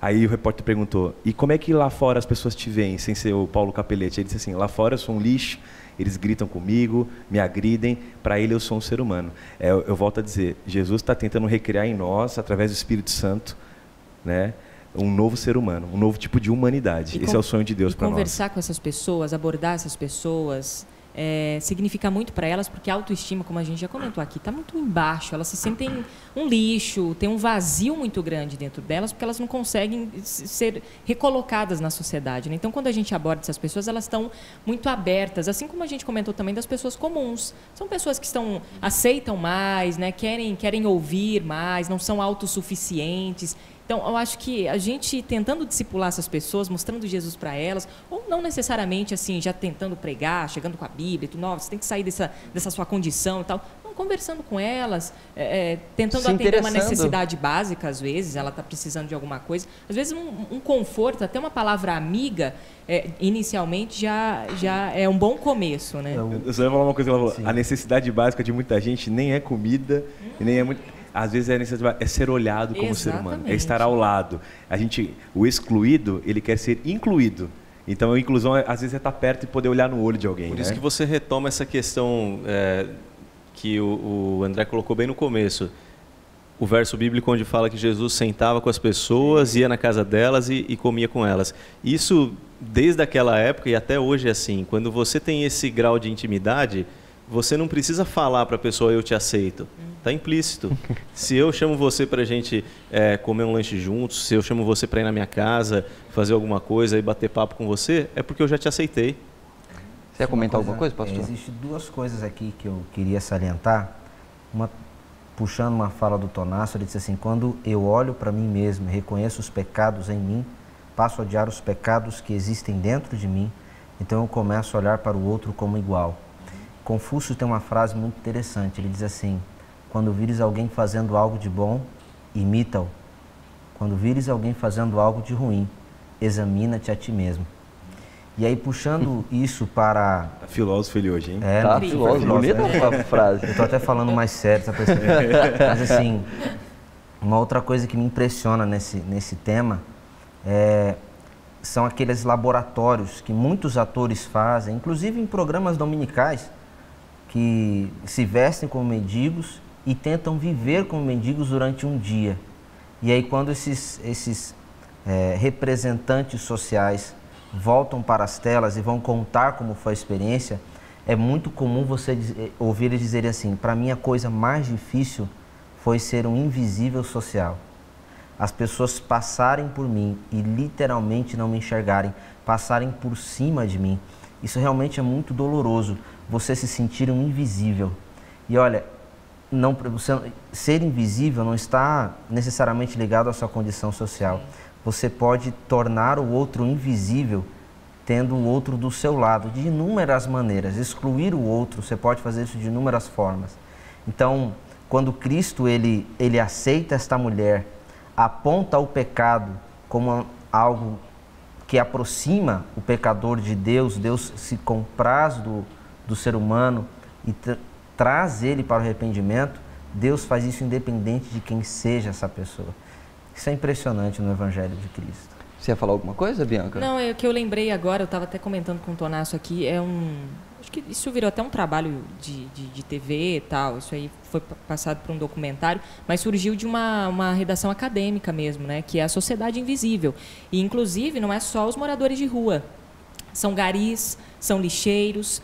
Aí o repórter perguntou, e como é que lá fora as pessoas te veem, sem ser o Paulo Capelletti? Ele disse assim, lá fora eu sou um lixo, eles gritam comigo, me agridem, para ele eu sou um ser humano. Eu volto a dizer, Jesus está tentando recriar em nós, através do Espírito Santo, né, um novo ser humano, um novo tipo de humanidade. Esse é o sonho de Deus para nós. Conversar com essas pessoas, abordar essas pessoas, significa muito para elas, porque a autoestima, como a gente já comentou aqui, está muito embaixo. Elas se sentem um lixo, tem um vazio muito grande dentro delas, porque elas não conseguem ser recolocadas na sociedade, né? Então, quando a gente aborda essas pessoas, elas estão muito abertas, assim como a gente comentou também das pessoas comuns. São pessoas que aceitam mais, né? Querem ouvir mais, não são autossuficientes. Então, eu acho que a gente tentando discipular essas pessoas, mostrando Jesus para elas, ou não necessariamente assim, já tentando pregar, chegando com a Bíblia, você tem que sair dessa sua condição e tal. Não, conversando com elas, tentando atender uma necessidade básica, às vezes, ela está precisando de alguma coisa. Às vezes, um conforto, até uma palavra amiga, inicialmente já é um bom começo, né? Eu só ia falar uma coisa, a necessidade básica de muita gente nem é comida, e nem é muito... Às vezes é ser olhado como ser humano, é estar ao lado. O excluído, ele quer ser incluído. Então a inclusão, às vezes, é estar perto e poder olhar no olho de alguém. Por isso que você retoma essa questão que o André colocou bem no começo. O verso bíblico onde fala que Jesus sentava com as pessoas, ia na casa delas e comia com elas. Isso, desde aquela época e até hoje é assim. Quando você tem esse grau de intimidade, você não precisa falar para a pessoa, eu te aceito. Está implícito. Se eu chamo você para a gente comer um lanche juntos, se eu chamo você para ir na minha casa, fazer alguma coisa e bater papo com você, é porque eu já te aceitei. Você quer comentar alguma coisa, pastor? Existem duas coisas aqui que eu queria salientar. Puxando uma fala do Tonasso, ele disse assim, quando eu olho para mim mesmo e reconheço os pecados em mim, passo a odiar os pecados que existem dentro de mim, então eu começo a olhar para o outro como igual. Confúcio tem uma frase muito interessante, ele diz assim, quando vires alguém fazendo algo de bom, imita-o. Quando vires alguém fazendo algo de ruim, examina-te a ti mesmo. E aí, puxando isso para... Tá filósofo ele hoje, hein? Tá filósofo, bonita a frase. Eu tô até falando mais sério, tá percebendo? Mas assim, uma outra coisa que me impressiona nesse tema são aqueles laboratórios que muitos atores fazem, inclusive em programas dominicais, que se vestem como mendigos e tentam viver como mendigos durante um dia. E aí quando esses representantes sociais voltam para as telas e vão contar como foi a experiência, é muito comum você ouvir eles dizerem assim, para mim a coisa mais difícil foi ser um invisível social. As pessoas passarem por mim e literalmente não me enxergarem, passarem por cima de mim. Isso realmente é muito doloroso, você se sentir um invisível. E olha, ser invisível não está necessariamente ligado à sua condição social. Você pode tornar o outro invisível tendo o outro do seu lado, de inúmeras maneiras. Excluir o outro, você pode fazer isso de inúmeras formas. Então, quando Cristo ele aceita esta mulher, aponta o pecado como algo que aproxima o pecador de Deus, Deus se compraz do ser humano e traz ele para o arrependimento, Deus faz isso independente de quem seja essa pessoa. Isso é impressionante no Evangelho de Cristo. Você ia falar alguma coisa, Bianca? Não, é o que eu lembrei agora, eu estava até comentando com o Tonasso aqui, acho que isso virou até um trabalho de TV e tal, isso aí foi passado por um documentário, mas surgiu de uma redação acadêmica mesmo, né, que é a Sociedade Invisível. E, inclusive, não é só os moradores de rua, são garis, são lixeiros,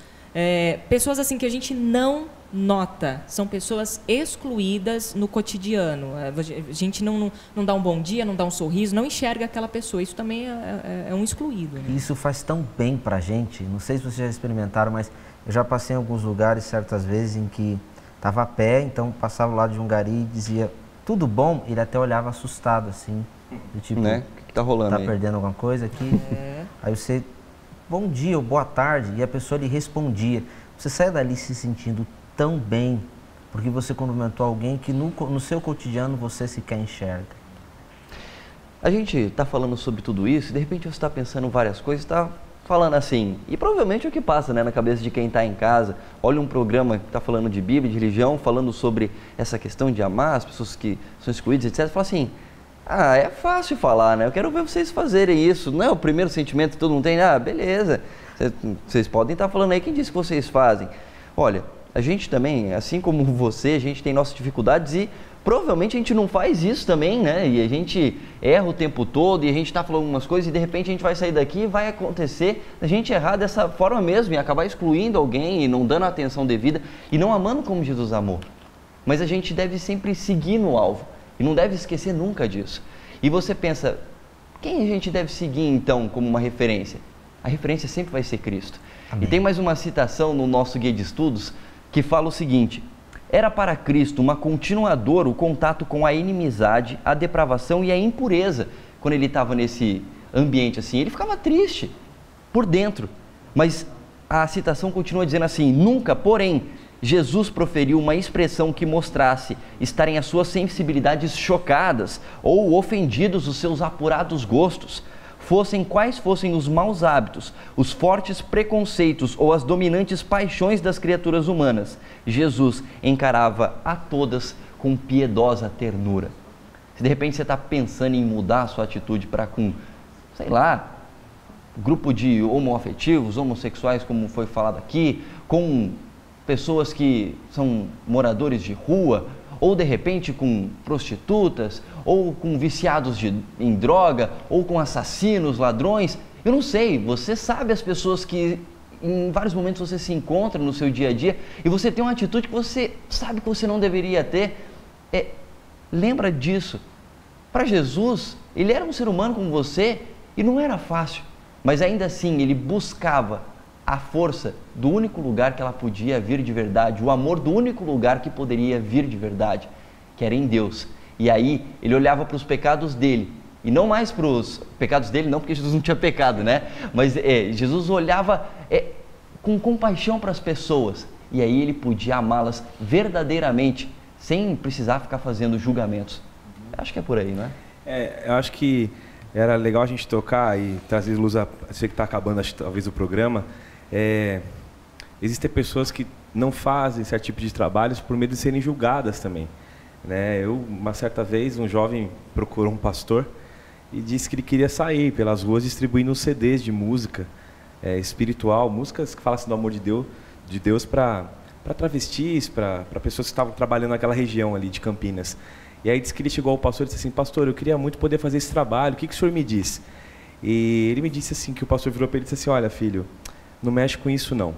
pessoas assim que a gente não nota, são pessoas excluídas no cotidiano. A gente não dá um bom dia, não dá um sorriso, não enxerga aquela pessoa. Isso também é um excluído. Né? Isso faz tão bem pra gente. Não sei se vocês já experimentaram, mas eu já passei em alguns lugares certas vezes em que estava a pé, então passava lá de um gari e dizia tudo bom, ele até olhava assustado assim, do tipo, né? O que tá rolando tá aí? perdendo alguma coisa aqui? Aí você, bom dia ou boa tarde, e a pessoa lhe respondia. Você sai dali se sentindo tão bem, porque você cumprimentou alguém que no seu cotidiano você sequer enxerga. A gente está falando sobre tudo isso e de repente você está pensando várias coisas, está falando assim, e provavelmente é o que passa, né, na cabeça de quem está em casa, olha um programa que está falando de Bíblia, de religião, falando sobre essa questão de amar as pessoas que são excluídas, etc. Fala assim, é fácil falar, né, eu quero ver vocês fazerem isso, não é o primeiro sentimento que todo mundo tem, beleza, vocês podem estar falando aí, quem disse que vocês fazem? Olha, a gente também, assim como você, a gente tem nossas dificuldades e provavelmente a gente não faz isso também, né? E a gente erra o tempo todo e a gente está falando algumas coisas e de repente a gente vai sair daqui e vai acontecer a gente errar dessa forma mesmo e acabar excluindo alguém e não dando a atenção devida e não amando como Jesus amou. Mas a gente deve sempre seguir no alvo e não deve esquecer nunca disso. E você pensa, quem a gente deve seguir então como uma referência? A referência sempre vai ser Cristo. Amém. E tem mais uma citação no nosso guia de estudos que fala o seguinte: era para Cristo uma continuador o contato com a inimizade, a depravação e a impureza. Quando ele estava nesse ambiente assim, ele ficava triste por dentro. Mas a citação continua dizendo assim: nunca, porém, Jesus proferiu uma expressão que mostrasse estarem as suas sensibilidades chocadas ou ofendidos os seus apurados gostos. Fossem quais fossem os maus hábitos, os fortes preconceitos ou as dominantes paixões das criaturas humanas, Jesus encarava a todas com piedosa ternura. Se de repente você está pensando em mudar a sua atitude para com, sei lá, grupo de homoafetivos, homossexuais, como foi falado aqui, com pessoas que são moradores de rua, ou de repente com prostitutas, ou com viciados em droga, ou com assassinos, ladrões, eu não sei, você sabe as pessoas que em vários momentos você se encontra no seu dia a dia e você tem uma atitude que você sabe que você não deveria ter, lembra disso. Para Jesus, ele era um ser humano como você e não era fácil, mas ainda assim ele buscava a força do único lugar que ela podia vir de verdade, o amor do único lugar que poderia vir de verdade, que era em Deus. E aí ele olhava para os pecados dele, e não mais para os pecados dele, não porque Jesus não tinha pecado, né? Mas Jesus olhava com compaixão para as pessoas, e aí ele podia amá-las verdadeiramente, sem precisar ficar fazendo julgamentos. Acho que é por aí, não é? Eu acho que era legal a gente tocar e trazer luz sei que está acabando talvez o programa. Existem pessoas que não fazem certo tipo de trabalhos por medo de serem julgadas também, né? Uma certa vez, um jovem procurou um pastor e disse que ele queria sair pelas ruas distribuindo CDs de música espiritual, músicas que falassem do amor de Deus para travestis, para pessoas que estavam trabalhando naquela região ali de Campinas. E aí disse que ele chegou ao pastor e disse assim: pastor, eu queria muito poder fazer esse trabalho, o que o senhor me diz? E ele me disse assim, que o pastor virou para ele e disse assim: olha, filho, não mexe com isso não.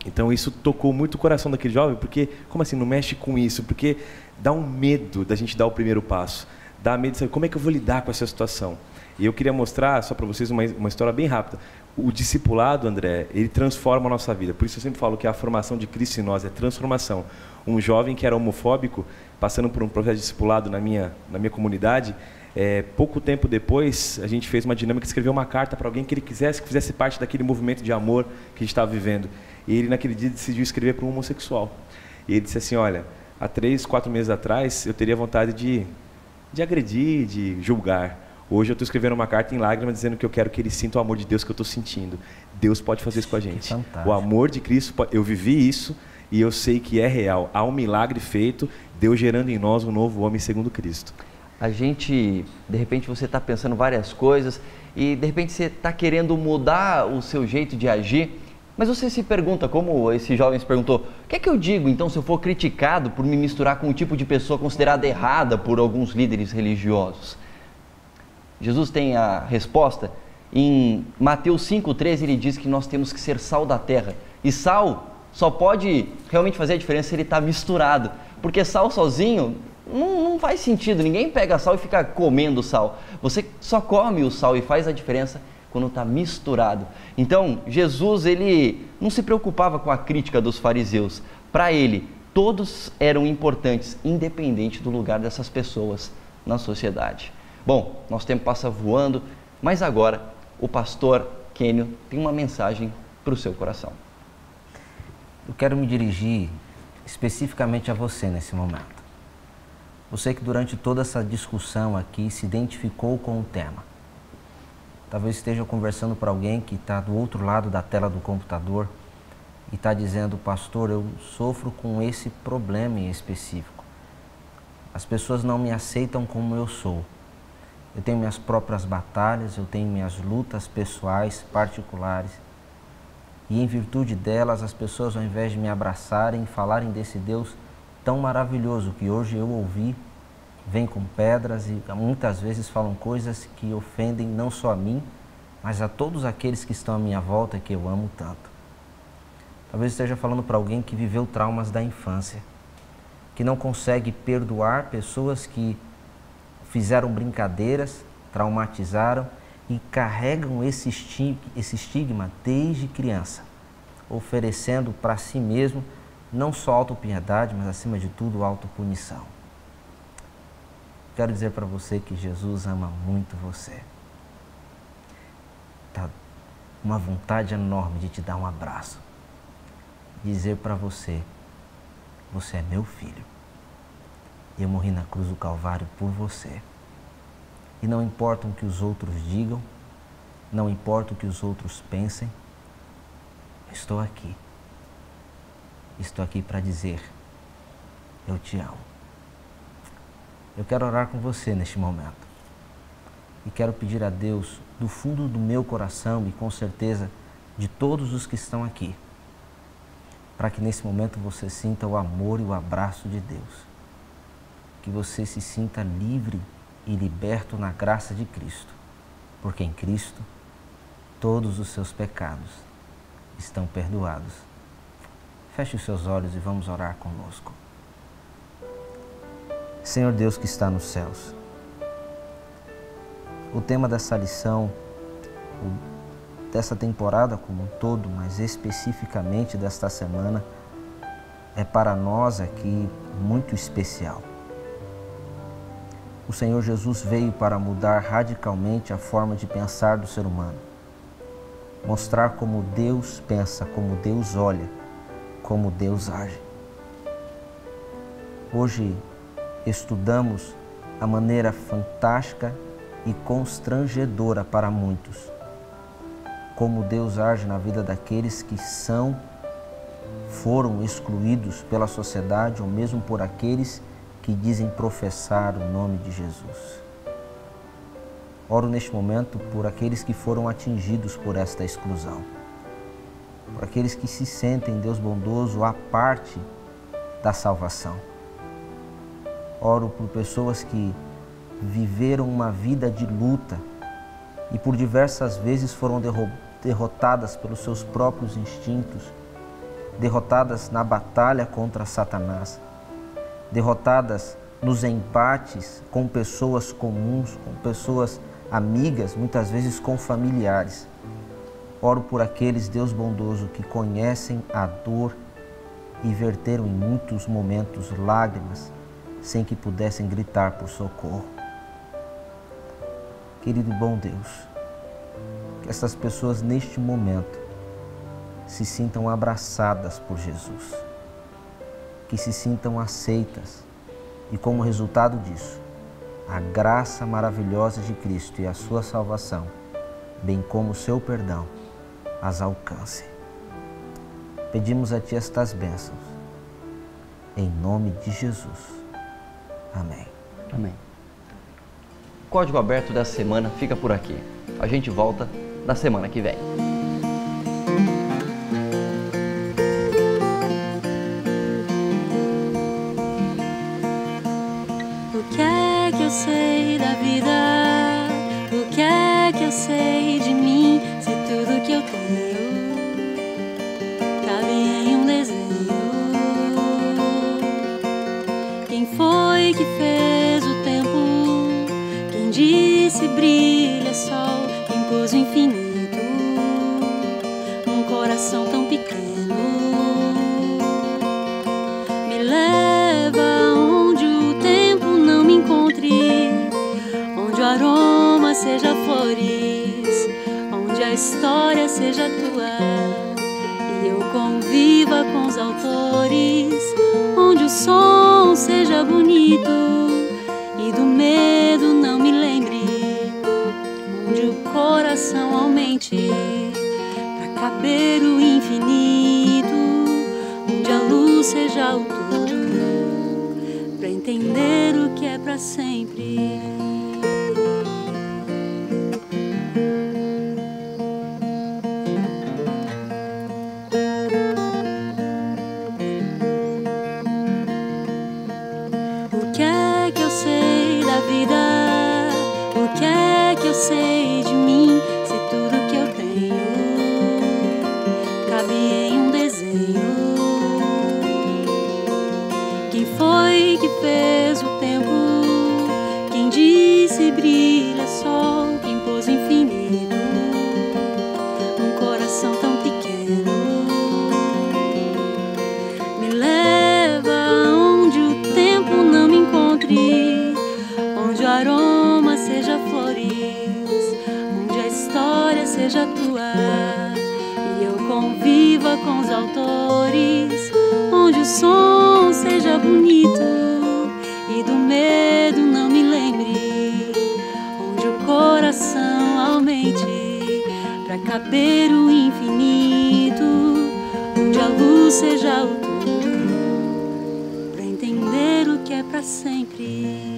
Então isso tocou muito o coração daquele jovem, porque, como assim, não mexe com isso? Porque dá um medo da gente dar o primeiro passo, dá medo de saber como é que eu vou lidar com essa situação. E eu queria mostrar só para vocês uma história bem rápida. O discipulado, André, ele transforma a nossa vida. Por isso eu sempre falo que a formação de Cristo em nós é transformação. Um jovem que era homofóbico, passando por um processo de discipulado na minha comunidade, pouco tempo depois, a gente fez uma dinâmica de escrever uma carta para alguém que ele quisesse, que fizesse parte daquele movimento de amor que a gente estava vivendo. E ele, naquele dia, decidiu escrever para um homossexual. E ele disse assim, olha, há 3, 4 meses atrás, eu teria vontade de agredir, de julgar. Hoje eu estou escrevendo uma carta em lágrimas dizendo que eu quero que ele sinta o amor de Deus que eu estou sentindo. Deus pode fazer isso com a gente. O amor de Cristo, eu vivi isso e eu sei que é real. Há um milagre feito, Deus gerando em nós um novo homem segundo Cristo. A gente, de repente você está pensando várias coisas e de repente você está querendo mudar o seu jeito de agir, mas você se pergunta, como esse jovem se perguntou, o que é que eu digo então se eu for criticado por me misturar com um tipo de pessoa considerada errada por alguns líderes religiosos? Jesus tem a resposta. Em Mateus 5,13 ele diz que nós temos que ser sal da terra. E sal só pode realmente fazer a diferença se ele está misturado. Porque sal sozinho não faz sentido. Ninguém pega sal e fica comendo sal. Você só come o sal e faz a diferença quando está misturado. Então, Jesus, ele não se preocupava com a crítica dos fariseus. Para ele, todos eram importantes, independente do lugar dessas pessoas na sociedade. Bom, nosso tempo passa voando, mas agora o pastor Kênio tem uma mensagem para o seu coração. Eu quero me dirigir especificamente a você nesse momento. Você que durante toda essa discussão aqui se identificou com o tema. Talvez esteja conversando para alguém que está do outro lado da tela do computador e está dizendo, pastor, eu sofro com esse problema em específico. As pessoas não me aceitam como eu sou. Eu tenho minhas próprias batalhas, eu tenho minhas lutas pessoais, particulares. E em virtude delas, as pessoas, ao invés de me abraçarem e falarem desse Deus tão maravilhoso que hoje eu ouvi, vêm com pedras e muitas vezes falam coisas que ofendem não só a mim, mas a todos aqueles que estão à minha volta, que eu amo tanto. Talvez esteja falando para alguém que viveu traumas da infância, que não consegue perdoar pessoas que fizeram brincadeiras, traumatizaram e carregam esse estigma desde criança, oferecendo para si mesmo não só autopiedade, mas acima de tudo autopunição. Quero dizer para você que Jesus ama muito você. Está uma vontade enorme de te dar um abraço, dizer para você, você é meu filho. Eu morri na cruz do Calvário por você. E não importa o que os outros digam, não importa o que os outros pensem, estou aqui. Estou aqui para dizer, eu te amo. Eu quero orar com você neste momento. E quero pedir a Deus, do fundo do meu coração e com certeza de todos os que estão aqui, para que nesse momento você sinta o amor e o abraço de Deus. Que você se sinta livre e liberto na graça de Cristo, porque em Cristo todos os seus pecados estão perdoados. Feche os seus olhos e vamos orar conosco. Senhor Deus que está nos céus, o tema dessa lição, dessa temporada como um todo, mas especificamente desta semana, é para nós aqui muito especial. O Senhor Jesus veio para mudar radicalmente a forma de pensar do ser humano. Mostrar como Deus pensa, como Deus olha, como Deus age. Hoje estudamos a maneira fantástica e constrangedora para muitos, como Deus age na vida daqueles que foram excluídos pela sociedade ou mesmo por aqueles que dizem professar o nome de Jesus. Oro neste momento por aqueles que foram atingidos por esta exclusão, por aqueles que se sentem, Deus bondoso, à parte da salvação. Oro por pessoas que viveram uma vida de luta e por diversas vezes foram derrotadas pelos seus próprios instintos, derrotadas na batalha contra Satanás, derrotadas nos embates com pessoas comuns, com pessoas amigas, muitas vezes com familiares. Oro por aqueles, Deus bondoso, que conhecem a dor e verteram em muitos momentos lágrimas sem que pudessem gritar por socorro. Querido e bom Deus, que essas pessoas neste momento se sintam abraçadas por Jesus, que se sintam aceitas e, como resultado disso, a graça maravilhosa de Cristo e a sua salvação, bem como o seu perdão, as alcance. Pedimos a Ti estas bênçãos, em nome de Jesus. Amém. Amém. O Código Aberto da semana fica por aqui. A gente volta na semana que vem. O que é que eu sei da vida? O que é que eu sei de mim? Se tudo que eu tenho cabe em um desenho. Quem foi que fez o tempo? Quem disse brilha sol? Quem pôs o infinito num coração tão pequeno? Me leva onde o tempo não me encontre, onde o aroma seja flores, onde a história seja tua e eu conviva com os autores, onde o som seja bonito e do medo não me lembre, onde o coração aumente pra caber o infinito, onde a luz seja o tudo, pra entender o que é pra sempre. O que é que eu sei da vida? O que é que eu sei de mim? Se tudo que eu tenho cabe em um desenho. Quem foi que fez o tempo? Quem disse brilha sol? Quem pôs o infinito num coração tão pequeno? Me leva onde o tempo não me encontre, onde o aroma seja flores, onde a história seja tua e eu conviva com os autores, onde o som seja bonito e do medo não me lembre, onde o coração aumente pra caber o infinito, onde a luz seja o tudo, pra entender o que é pra sempre.